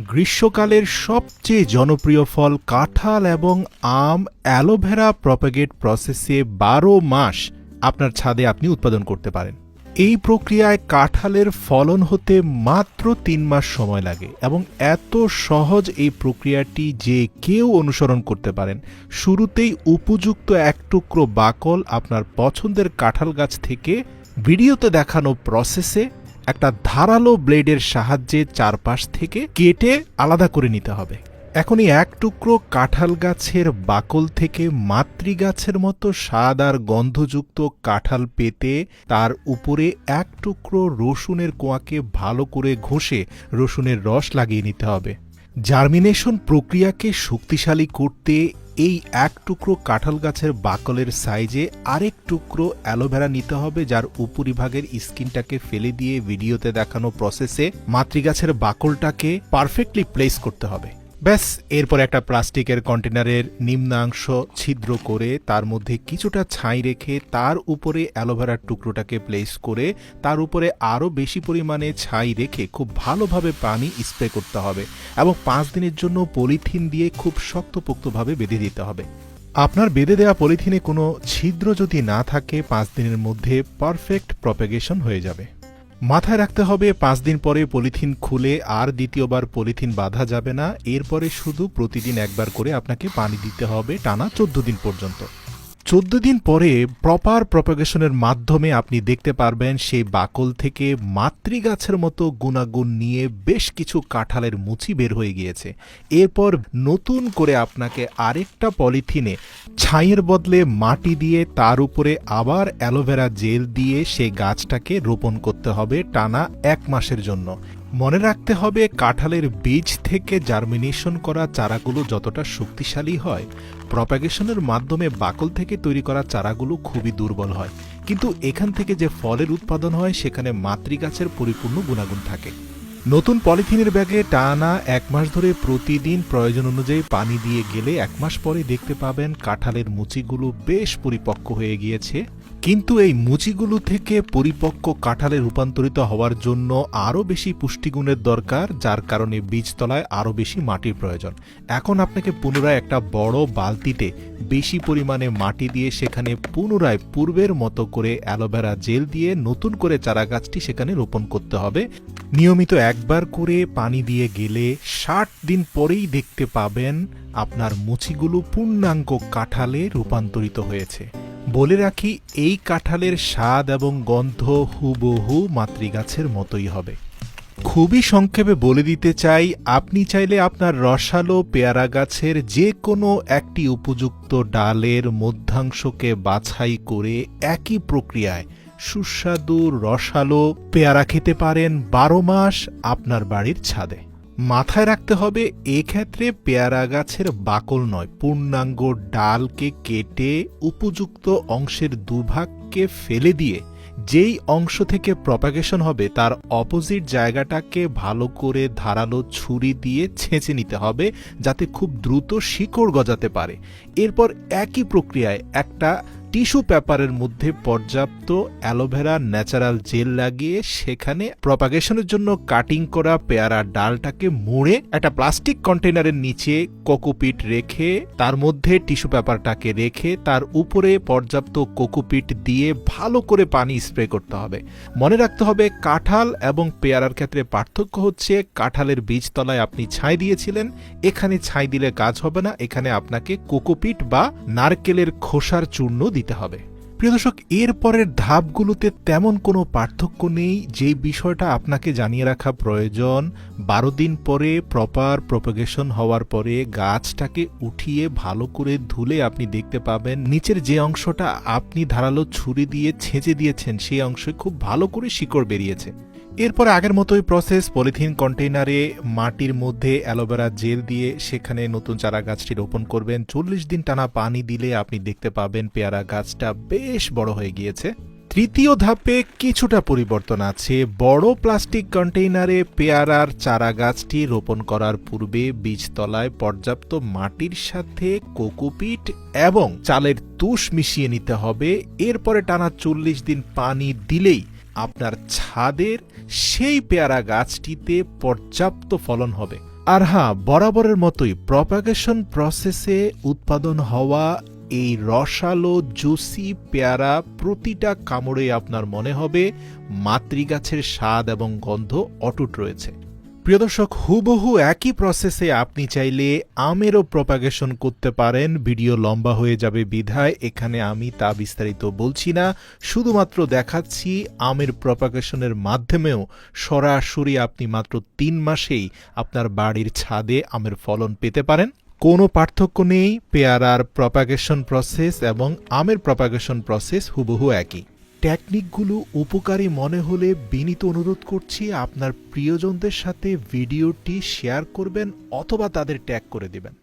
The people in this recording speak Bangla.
গ্রীষ্মকালের সবচেয়ে জনপ্রিয় ফল কাঁঠাল এবং আম অ্যালোভেরা প্রপাগেট প্রসেসে ১২ মাস আপনার ছাদে আপনি উৎপাদন করতে পারেন। এই প্রক্রিয়ায় কাঁঠালের ফলন হতে মাত্র ৩ মাস সময় লাগে এবং এত সহজ এই প্রক্রিয়াটি যে কেউ অনুসরণ করতে পারেন। শুরুতেই উপযুক্ত এক টুকরো বাকল আপনার পছন্দের কাঁঠাল গাছ থেকে ভিডিওতে দেখানো প্রসেসে একটা ধারালো ব্লেডের সাহায্যে চারপাশ থেকে কেটে আলাদা করে নিতে হবে। এখন এই এক টুকরো কাঁঠাল গাছের বাকল থেকে মাতৃগাছের মতো স্বাদ আর গন্ধযুক্ত কাঁঠাল পেতে তার উপরে এক টুকরো রসুনের কোয়াকে ভালো করে ঘষে রসুনের রস লাগিয়ে নিতে হবে। জার্মিনেশন প্রক্রিয়াকে শক্তিশালী করতে এই এক টুকরো কাঁঠাল গাছের বাকলের সাইজে আরেক টুকরো অ্যালোভেরা নিতে হবে, যার উপরিভাগের স্কিনটাকে ফেলে দিয়ে ভিডিওতে দেখানো প্রসেসে মাতৃগাছের বাকলটাকে পারফেক্টলি প্লেস করতে হবে। ব্যাস, এরপর একটা প্লাস্টিকের কন্টেনারের নিম্নাংশ ছিদ্র করে তার মধ্যে কিছুটা ছাই রেখে তার উপরে অ্যালোভেরার টুকরোটাকে প্লেস করে তার উপরে আরও বেশি পরিমাণে ছাই রেখে খুব ভালোভাবে পানি স্প্রে করতে হবে এবং ৫ দিনের জন্য পলিথিন দিয়ে খুব শক্তপোক্তভাবে বেঁধে দিতে হবে। আপনার বেঁধে দেওয়া পলিথিনে কোনো ছিদ্র যদি না থাকে ৫ দিনের মধ্যে পারফেক্ট প্রপাগেশন হয়ে যাবে। মাথায় রাখতে হবে ৫ দিন পরে পলিথিন খুলে আর দ্বিতীয়বার পলিথিন বাঁধা যাবে না। এরপরে শুধু প্রতিদিন একবার করে আপনাকে পানি দিতে হবে টানা ১৪ দিন পর্যন্ত। ১৪ দিন পরে প্রপার প্রপাগেশনের মাধ্যমে আপনি দেখতে পারবেন সেই বাকল থেকে মাতৃগাছের মতো গুণাগুণ নিয়ে বেশ কিছু কাঁঠালের মুচি বের হয়ে গিয়েছে। এরপর নতুন করে আপনাকে আরেকটা পলিথিনে ছাইয়ের বদলে মাটি দিয়ে তার উপরে আবার অ্যালোভেরা জেল দিয়ে সেই গাছটাকে রোপণ করতে হবে টানা ১ মাসের জন্য। মনে রাখতে হবে কাঁঠালের বীজ থেকে জার্মিনেশন করা চারাগুলো যতটা শক্তিশালী হয়, প্রপাগেশনের মাধ্যমে বাকল থেকে তৈরি করা চারাগুলো খুবই দুর্বল হয়, কিন্তু এখান থেকে যে ফলের উৎপাদন হয় সেখানে মাতৃগাছের পরিপূর্ণ গুণাগুণ থাকে। নতুন পলিথিনের ব্যাগে টানা ১ মাস ধরে প্রতিদিন প্রয়োজন অনুযায়ী পানি দিয়ে গেলে ১ মাস পরে দেখতে পাবেন কাঁঠালের মুচিগুলো বেশ পরিপক্ক হয়ে গিয়েছে। কিন্তু এই মুচিগুলো থেকে পরিপক্ক কাঁঠালে রূপান্তরিত হওয়ার জন্য আরও বেশি পুষ্টিগুণের দরকার, যার কারণে বীজতলায় আরও বেশি মাটির প্রয়োজন। এখন আপনাকে পুনরায় একটা বড় বালতিতে বেশি পরিমাণে মাটি দিয়ে সেখানে পুনরায় পূর্বের মতো করে অ্যালোভেরা জেল দিয়ে নতুন করে চারাগাছটি সেখানে রোপণ করতে হবে। নিয়মিত একবার করে পানি দিয়ে গেলে ৬০ দিন পরেই দেখতে পাবেন আপনার মুচিগুলো পূর্ণাঙ্গ কাঁঠালে রূপান্তরিত হয়েছে। বলে রাখি, এই কাঁঠালের স্বাদ এবং গন্ধ হুবহু মাতৃগাছের মতোই হবে। খুবই সংক্ষেপে বলে দিতে চাই, আপনি চাইলে আপনার রসালো পেয়ারা গাছের যে কোনো একটি উপযুক্ত ডালের মধ্যাংশকে বাছাই করে একই প্রক্রিয়ায় সুস্বাদু রসালো পেয়ারা খেতে পারেন ১২ মাস আপনার বাড়ির ছাদে। মাথায় রাখতে হবে, এক্ষেত্রে পেয়ারা গাছের বাকল নয়, পূর্ণাঙ্গ ডালকে কেটে উপযুক্ত অংশের দুভাগকে ফেলে দিয়ে যেই অংশ থেকে প্রপাগেশন হবে তার অপোজিট জায়গাটাকে ভালো করে ধারালো ছুরি দিয়ে ছেঁচে নিতে হবে, যাতে খুব দ্রুত শিকড় গজাতে পারে। এরপর একই প্রক্রিয়ায় একটা টিস্যু পেপারের মধ্যে পর্যাপ্ত অ্যালোভেরা ন্যাচারাল জেল লাগিয়ে সেখানে প্রপাগেশনের জন্য কাটিং করা পেয়ারা ডালটাকে মুড়ে একটা প্লাস্টিক কন্টেনারের নিচে কোকোপিট রেখে তার মধ্যে টিস্যু পেপারটাকে রেখে তার উপরে পর্যাপ্ত কোকোপিট দিয়ে ভালো করে পানি স্প্রে করতে হবে। মনে রাখতে হবে, কাঁঠাল এবং পেয়ারার ক্ষেত্রে পার্থক্য হচ্ছে কাঁঠালের বীজতলায় আপনি ছাই দিয়েছিলেন, এখানে ছাই দিলে কাজ হবে না, এখানে আপনাকে কোকোপিট বা নারকেলের খোসার চূর্ণ দিতে হবে। প্রিয় দর্শক, এর পরের ধাপগুলোতে তেমন কোনো পার্থক্য নেই। যে বিষয়টা আপনাকে জানিয়ে রাখা প্রয়োজন, ১২ দিন পরে প্রপার প্রপাগেশন হওয়ার পরে গাছটাকে উঠিয়ে ভালো করে ধুলে আপনি দেখতে পাবেন নিচের যে অংশটা আপনি ধারালো ছুরি দিয়ে ছেঁচে দিয়েছেন সেই অংশে খুব ভালো করে শিকড় বেরিয়েছে। এরপর আগের মতোই প্রসেস, পলিথিন কন্টেইনারে মাটির মধ্যে অ্যালোভেরা জেল দিয়ে সেখানে নতুন চারা গাছটি রোপণ করবেন। ৪০ দিন টানা পানি দিলে আপনি দেখতে পাবেন পেয়ারা গাছটা বেশ বড় হয়ে গিয়েছে। তৃতীয় ধাপে কিছুটা পরিবর্তন আছে। বড় প্লাস্টিক কন্টেইনারে পেয়ারার চারা গাছটি রোপণ করার পূর্বে বীজতলায় পর্যাপ্ত মাটির সাথে কোকোপিট এবং চালের তুষ মিশিয়ে নিতে হবে। এরপরে টানা ৪০ দিন পানি দিলেই আপনার ছাদের সেই পেয়ারা গাছটিতে পর্যাপ্ত ফলন হবে। আর হ্যাঁ, বরাবরের মতোই প্রপাগেশন প্রসেসে উৎপাদন হওয়া এই রসালো জুসি পেয়ারা প্রতিটা কামড়ে আপনার মনে হবে মাতৃগাছের স্বাদ এবং গন্ধ অটুট রয়েছে। প্রিয় দর্শক, হুবহু একই প্রসেসে আপনি চাইলে আমেরও প্রপাগেশন করতে পারেন। ভিডিও লম্বা হয়ে যাবে বিধায় এখানে আমি তা বিস্তারিত বলছি না, শুধুমাত্র দেখাচ্ছি আমের প্রপাগেশনের মাধ্যমেও সরাসরি আপনি মাত্র ৩ মাসেই আপনার বাড়ির ছাদে আমের ফলন পেতে পারেন। কোনো পার্থক্য নেই, পেয়ারার প্রপাগেশন প্রসেস এবং আমের প্রপাগেশন প্রসেস হুবহু একই। টেকনিকগুলো উপকারী মনে হলে বিনীত অনুরোধ করছি আপনার প্রিয়জনদের সাথে ভিডিওটি শেয়ার করবেন অথবা তাদের ট্যাগ করে দিবেন।